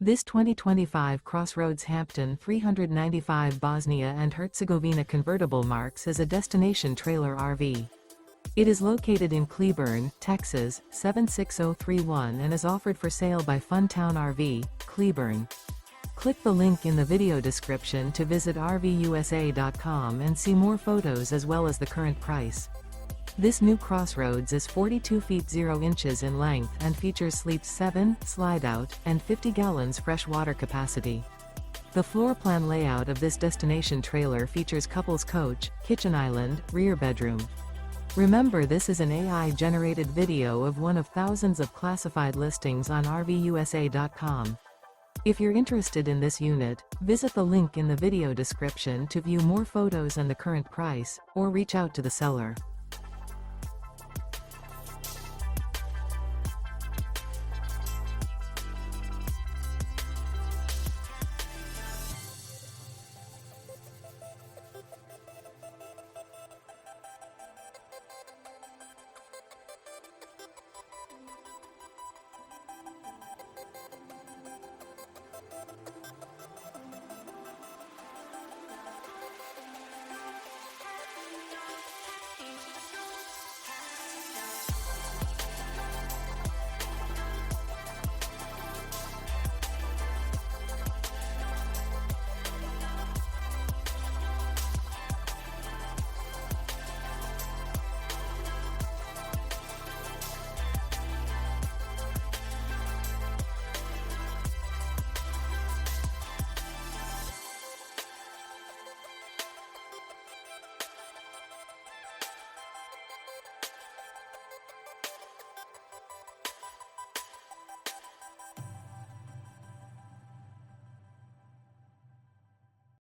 This 2025 CrossRoads Hampton 395 Bosnia and Herzegovina convertible marks as a destination trailer RV. It is located in Cleburne, Texas, 76031 and is offered for sale by Funtown RV, Cleburne. Click the link in the video description to visit RVUSA.com and see more photos as well as the current price. This new CrossRoads is 42 feet 0 inches in length and features sleeps 7, Slideout, and 50 gallons fresh water capacity. The floor plan layout of this destination trailer features couples coach, kitchen island, rear bedroom. Remember, this is an AI-generated video of one of thousands of classified listings on RVUSA.com. If you're interested in this unit, visit the link in the video description to view more photos and the current price, or reach out to the seller.